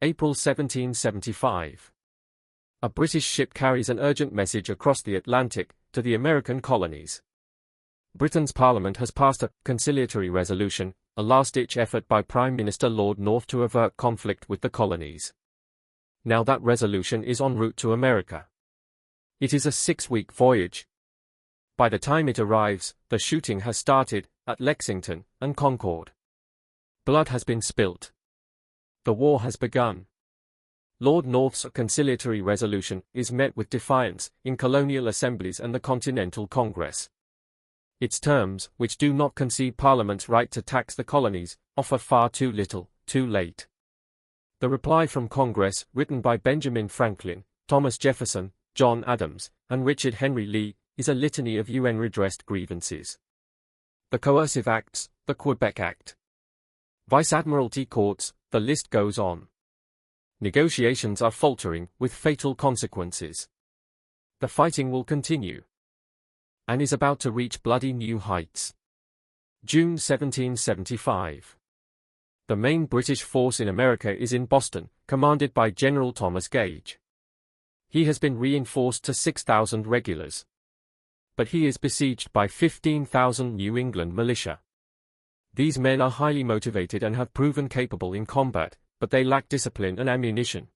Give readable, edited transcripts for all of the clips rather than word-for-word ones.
April 1775. A British ship carries an urgent message across the Atlantic to the American colonies. Britain's Parliament has passed a conciliatory resolution, a last-ditch effort by Prime Minister Lord North to avert conflict with the colonies. Now that resolution is en route to America. It is a 6-week voyage. By the time it arrives, the shooting has started at Lexington and Concord. Blood has been spilt. The war has begun. Lord North's conciliatory resolution is met with defiance in colonial assemblies and the Continental Congress. Its terms, which do not concede Parliament's right to tax the colonies, offer far too little, too late. The reply from Congress, written by Benjamin Franklin, Thomas Jefferson, John Adams, and Richard Henry Lee, is a litany of UN-redressed grievances. The Coercive Acts, the Quebec Act, Vice-Admiralty Courts, the list goes on. Negotiations are faltering, with fatal consequences. The fighting will continue, and is about to reach bloody new heights. June 1775. The main British force in America is in Boston, commanded by General Thomas Gage. He has been reinforced to 6,000 regulars. But he is besieged by 15,000 New England militia. These men are highly motivated and have proven capable in combat, but they lack discipline and ammunition.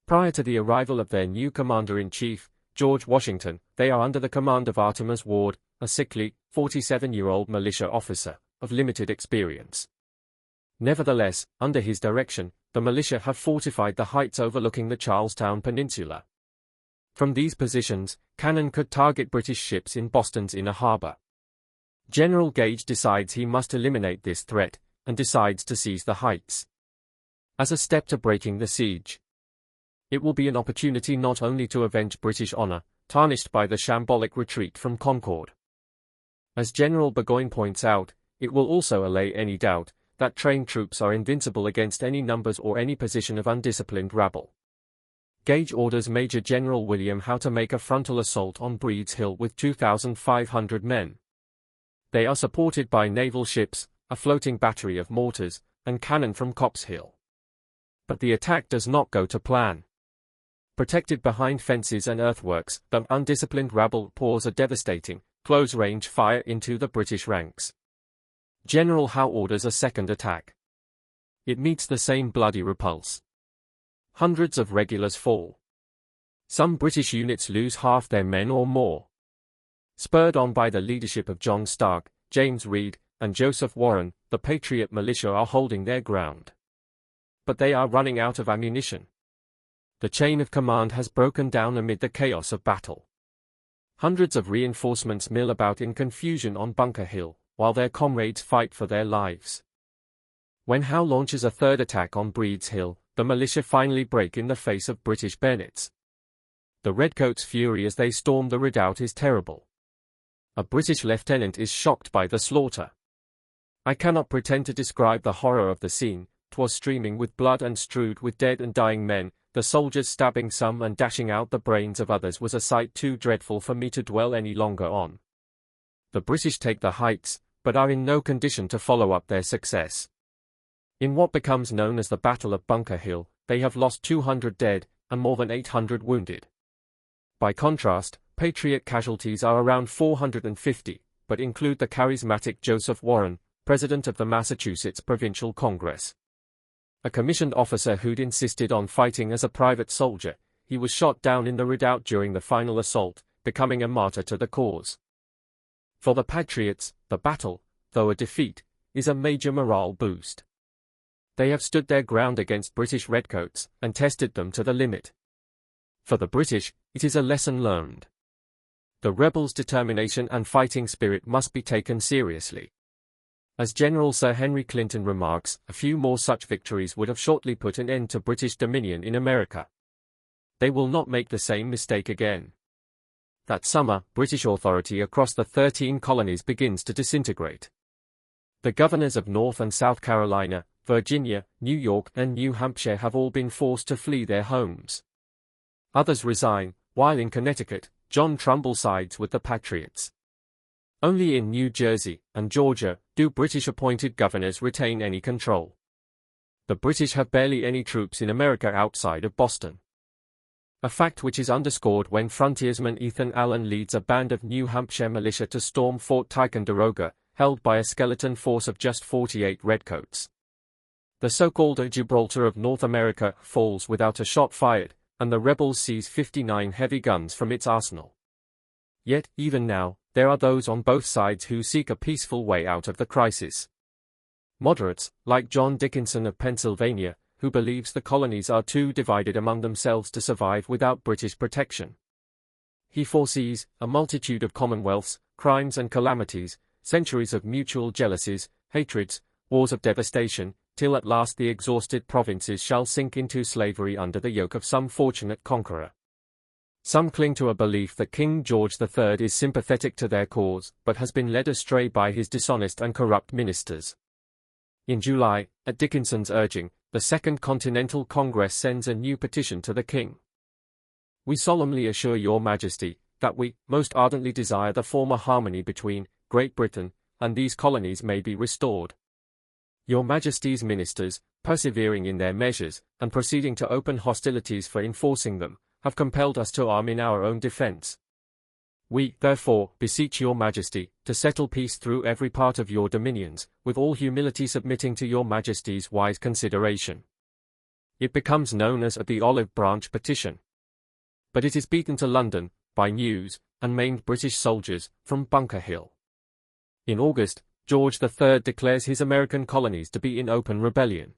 Prior to the arrival of their new commander-in-chief, George Washington, they are under the command of Artemas Ward, a sickly, 47-year-old militia officer, of limited experience. Nevertheless, under his direction, the militia have fortified the heights overlooking the Charlestown Peninsula. From these positions, cannon could target British ships in Boston's inner harbor. General Gage decides he must eliminate this threat, and decides to seize the heights. As a step to breaking the siege, it will be an opportunity not only to avenge British honor, tarnished by the shambolic retreat from Concord. As General Burgoyne points out, it will also allay any doubt that trained troops are invincible against any numbers or any position of undisciplined rabble. Gage orders Major General William Howe to make a frontal assault on Breed's Hill with 2,500 men. They are supported by naval ships, a floating battery of mortars, and cannon from Copp's Hill. But the attack does not go to plan. Protected behind fences and earthworks, the undisciplined rabble pours a devastating, close-range fire into the British ranks. General Howe orders a second attack. It meets the same bloody repulse. Hundreds of regulars fall. Some British units lose half their men or more. Spurred on by the leadership of John Stark, James Reed, and Joseph Warren, the Patriot militia are holding their ground. But they are running out of ammunition. The chain of command has broken down amid the chaos of battle. Hundreds of reinforcements mill about in confusion on Bunker Hill, while their comrades fight for their lives. When Howe launches a third attack on Breed's Hill, the militia finally break in the face of British bayonets. The Redcoats' fury as they storm the redoubt is terrible. A British lieutenant is shocked by the slaughter. I cannot pretend to describe the horror of the scene. 'Twas streaming with blood and strewed with dead and dying men, the soldiers stabbing some and dashing out the brains of others was a sight too dreadful for me to dwell any longer on. The British take the heights, but are in no condition to follow up their success. In what becomes known as the Battle of Bunker Hill, they have lost 200 dead, and more than 800 wounded. By contrast, Patriot casualties are around 450, but include the charismatic Joseph Warren, president of the Massachusetts Provincial Congress. A commissioned officer who'd insisted on fighting as a private soldier, he was shot down in the redoubt during the final assault, becoming a martyr to the cause. For the Patriots, the battle, though a defeat, is a major morale boost. They have stood their ground against British redcoats, and tested them to the limit. For the British, it is a lesson learned. The rebels' determination and fighting spirit must be taken seriously. As General Sir Henry Clinton remarks, a few more such victories would have shortly put an end to British dominion in America. They will not make the same mistake again. That summer, British authority across the 13 colonies begins to disintegrate. The governors of North and South Carolina, Virginia, New York, and New Hampshire have all been forced to flee their homes. Others resign, while in Connecticut, John Trumbull sides with the Patriots. Only in New Jersey and Georgia do British-appointed governors retain any control. The British have barely any troops in America outside of Boston. A fact which is underscored when frontiersman Ethan Allen leads a band of New Hampshire militia to storm Fort Ticonderoga, held by a skeleton force of just 48 redcoats. The so-called Gibraltar of North America falls without a shot fired, and the rebels seize 59 heavy guns from its arsenal. Yet, even now, there are those on both sides who seek a peaceful way out of the crisis. Moderates, like John Dickinson of Pennsylvania, who believes the colonies are too divided among themselves to survive without British protection. He foresees a multitude of commonwealths, crimes and calamities, centuries of mutual jealousies, hatreds, wars of devastation, till at last the exhausted provinces shall sink into slavery under the yoke of some fortunate conqueror. Some cling to a belief that King George III is sympathetic to their cause, but has been led astray by his dishonest and corrupt ministers. In July, at Dickinson's urging, the Second Continental Congress sends a new petition to the King. We solemnly assure your Majesty that we most ardently desire the former harmony between Great Britain and these colonies may be restored. Your Majesty's ministers, persevering in their measures, and proceeding to open hostilities for enforcing them, have compelled us to arm in our own defense. We, therefore, beseech your Majesty, to settle peace through every part of your dominions, with all humility submitting to your Majesty's wise consideration. It becomes known as the Olive Branch Petition. But it is beaten to London, by news, and maimed British soldiers, from Bunker Hill. In August, George III declares his American colonies to be in open rebellion.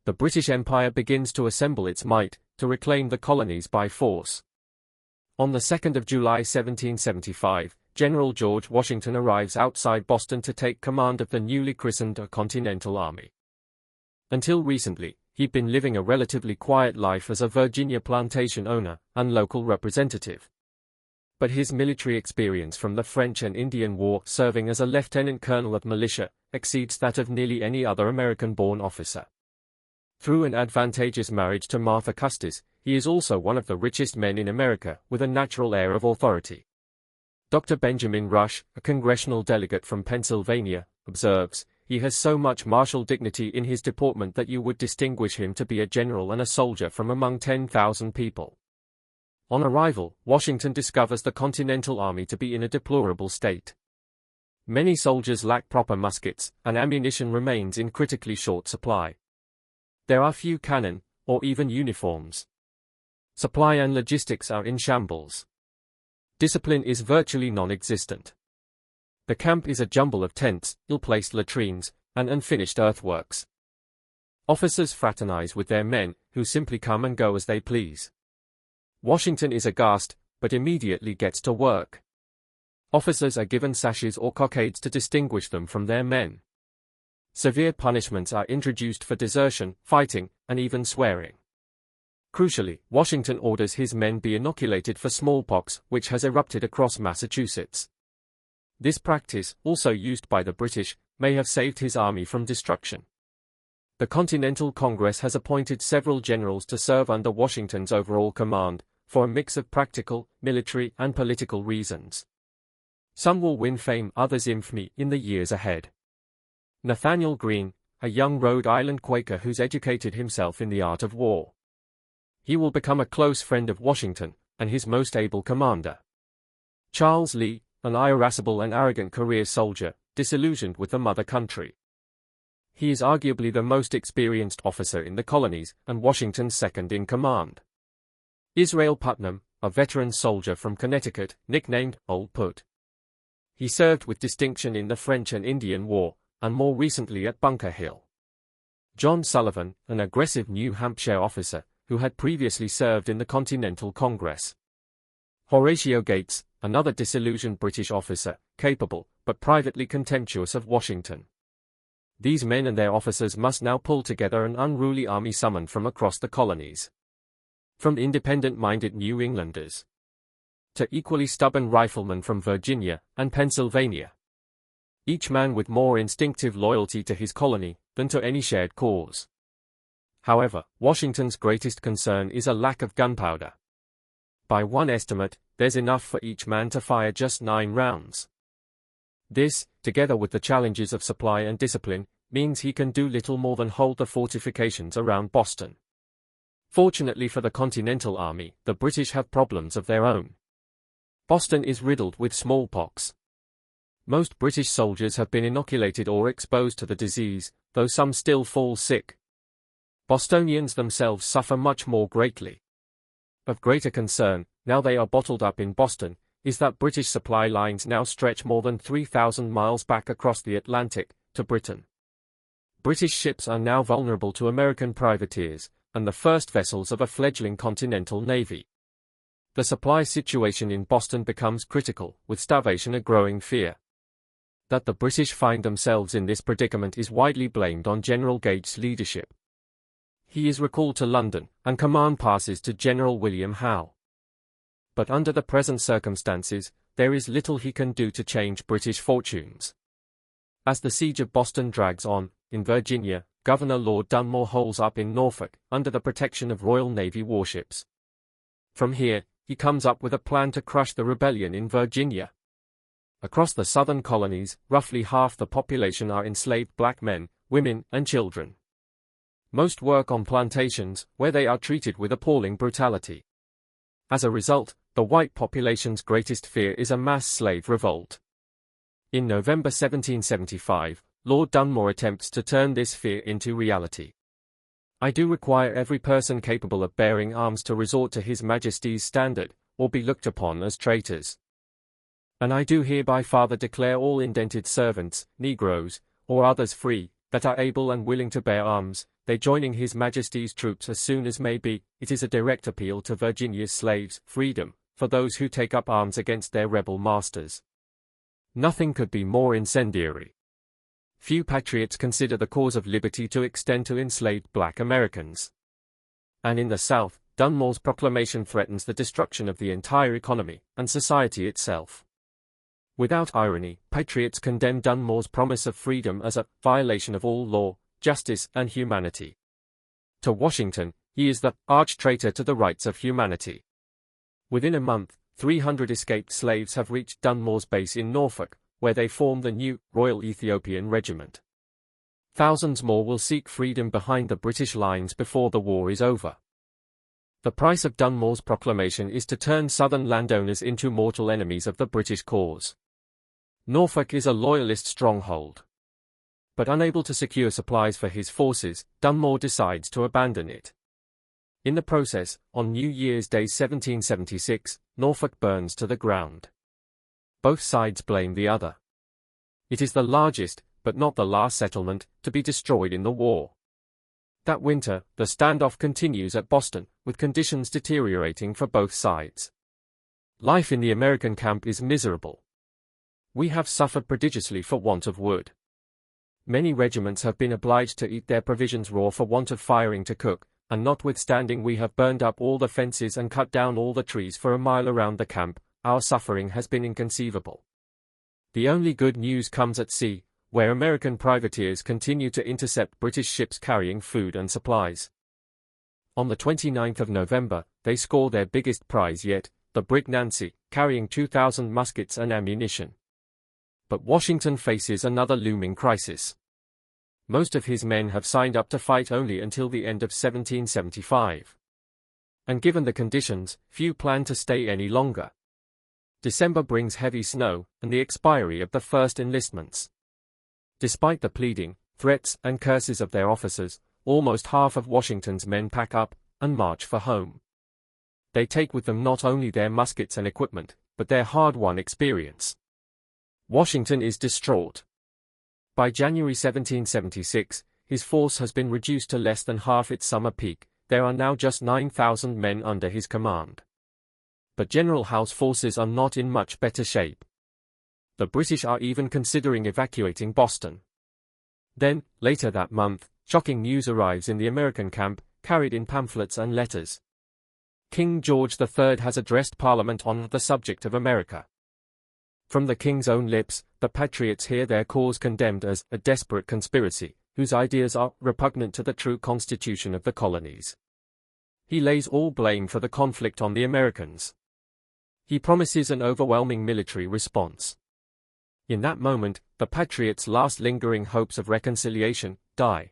The British Empire begins to assemble its might, to reclaim the colonies by force. On the 2nd of July 1775, General George Washington arrives outside Boston to take command of the newly christened Continental Army. Until recently, he'd been living a relatively quiet life as a Virginia plantation owner and local representative. But his military experience from the French and Indian War, serving as a lieutenant colonel of militia, exceeds that of nearly any other American-born officer. Through an advantageous marriage to Martha Custis, he is also one of the richest men in America, with a natural air of authority. Dr. Benjamin Rush, a congressional delegate from Pennsylvania, observes, "He has so much martial dignity in his deportment that you would distinguish him to be a general and a soldier from among 10,000 people." On arrival, Washington discovers the Continental Army to be in a deplorable state. Many soldiers lack proper muskets, and ammunition remains in critically short supply. There are few cannon, or even uniforms. Supply and logistics are in shambles. Discipline is virtually non-existent. The camp is a jumble of tents, ill-placed latrines, and unfinished earthworks. Officers fraternize with their men, who simply come and go as they please. Washington is aghast, but immediately gets to work. Officers are given sashes or cockades to distinguish them from their men. Severe punishments are introduced for desertion, fighting, and even swearing. Crucially, Washington orders his men be inoculated for smallpox, which has erupted across Massachusetts. This practice, also used by the British, may have saved his army from destruction. The Continental Congress has appointed several generals to serve under Washington's overall command, for a mix of practical, military, and political reasons. Some will win fame, others infamy, in the years ahead. Nathaniel Greene, a young Rhode Island Quaker who's educated himself in the art of war. He will become a close friend of Washington, and his most able commander. Charles Lee, an irascible and arrogant career soldier, disillusioned with the mother country. He is arguably the most experienced officer in the colonies, and Washington's second in command. Israel Putnam, a veteran soldier from Connecticut, nicknamed Old Put. He served with distinction in the French and Indian War, and more recently at Bunker Hill. John Sullivan, an aggressive New Hampshire officer, who had previously served in the Continental Congress. Horatio Gates, another disillusioned British officer, capable, but privately contemptuous of Washington. These men and their officers must now pull together an unruly army summoned from across the colonies. From independent-minded New Englanders to equally stubborn riflemen from Virginia and Pennsylvania. Each man with more instinctive loyalty to his colony than to any shared cause. However, Washington's greatest concern is a lack of gunpowder. By one estimate, there's enough for each man to fire just 9 rounds. This, together with the challenges of supply and discipline, means he can do little more than hold the fortifications around Boston. Fortunately for the Continental Army, the British have problems of their own. Boston is riddled with smallpox. Most British soldiers have been inoculated or exposed to the disease, though some still fall sick. Bostonians themselves suffer much more greatly. Of greater concern, now they are bottled up in Boston, is that British supply lines now stretch more than 3,000 miles back across the Atlantic, to Britain. British ships are now vulnerable to American privateers, and the first vessels of a fledgling continental navy. The supply situation in Boston becomes critical, with starvation a growing fear. That the British find themselves in this predicament is widely blamed on General Gage's leadership. He is recalled to London, and command passes to General William Howe. But under the present circumstances, there is little he can do to change British fortunes. As the siege of Boston drags on, in Virginia, Governor Lord Dunmore holes up in Norfolk, under the protection of Royal Navy warships. From here, he comes up with a plan to crush the rebellion in Virginia. Across the southern colonies, roughly half the population are enslaved black men, women, and children. Most work on plantations, where they are treated with appalling brutality. As a result, the white population's greatest fear is a mass slave revolt. In November 1775, Lord Dunmore attempts to turn this fear into reality. I do require every person capable of bearing arms to resort to His Majesty's standard, or be looked upon as traitors. And I do hereby farther declare all indented servants, Negroes, or others free, that are able and willing to bear arms, they joining His Majesty's troops as soon as may be. It is a direct appeal to Virginia's slaves, freedom, for those who take up arms against their rebel masters. Nothing could be more incendiary. Few patriots consider the cause of liberty to extend to enslaved black Americans. And in the South, Dunmore's proclamation threatens the destruction of the entire economy, and society itself. Without irony, patriots condemn Dunmore's promise of freedom as a violation of all law, justice, and humanity. To Washington, he is the arch-traitor to the rights of humanity. Within a month, 300 escaped slaves have reached Dunmore's base in Norfolk, where they form the new Royal Ethiopian Regiment. Thousands more will seek freedom behind the British lines before the war is over. The price of Dunmore's proclamation is to turn Southern landowners into mortal enemies of the British cause. Norfolk is a loyalist stronghold. But unable to secure supplies for his forces, Dunmore decides to abandon it. In the process, on New Year's Day 1776, Norfolk burns to the ground. Both sides blame the other. It is the largest, but not the last settlement, to be destroyed in the war. That winter, the standoff continues at Boston, with conditions deteriorating for both sides. Life in the American camp is miserable. We have suffered prodigiously for want of wood. Many regiments have been obliged to eat their provisions raw for want of firing to cook, and notwithstanding we have burned up all the fences and cut down all the trees for a mile around the camp, our suffering has been inconceivable. The only good news comes at sea, where American privateers continue to intercept British ships carrying food and supplies. On the 29th of November, they score their biggest prize yet, the brig Nancy, carrying 2,000 muskets and ammunition. But Washington faces another looming crisis. Most of his men have signed up to fight only until the end of 1775. And given the conditions, few plan to stay any longer. December brings heavy snow, and the expiry of the first enlistments. Despite the pleading, threats, and curses of their officers, almost half of Washington's men pack up, and march for home. They take with them not only their muskets and equipment, but their hard-won experience. Washington is distraught. By January 1776, his force has been reduced to less than half its summer peak. There are now just 9,000 men under his command. But General Howe's forces are not in much better shape. The British are even considering evacuating Boston. Then, later that month, shocking news arrives in the American camp, carried in pamphlets and letters. King George III has addressed Parliament on the subject of America. From the King's own lips, the patriots hear their cause condemned as a desperate conspiracy, whose ideas are repugnant to the true constitution of the colonies. He lays all blame for the conflict on the Americans. He promises an overwhelming military response. In that moment, the Patriots' last lingering hopes of reconciliation die.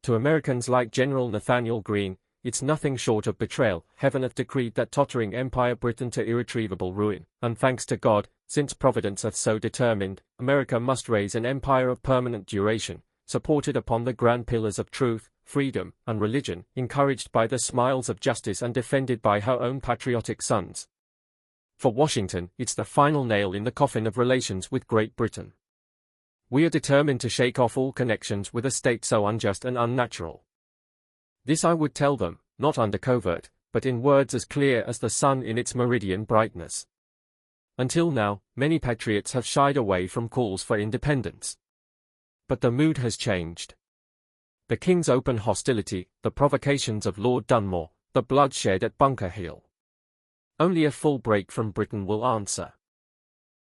To Americans like General Nathanael Greene, it's nothing short of betrayal. Heaven hath decreed that tottering Empire Britain to irretrievable ruin, and thanks to God, since Providence hath so determined, America must raise an empire of permanent duration, supported upon the grand pillars of truth, freedom, and religion, encouraged by the smiles of justice and defended by her own patriotic sons. For Washington, it's the final nail in the coffin of relations with Great Britain. We are determined to shake off all connections with a state so unjust and unnatural. This I would tell them, not under covert, but in words as clear as the sun in its meridian brightness. Until now, many patriots have shied away from calls for independence. But the mood has changed. The King's open hostility, the provocations of Lord Dunmore, the bloodshed at Bunker Hill. Only a full break from Britain will answer.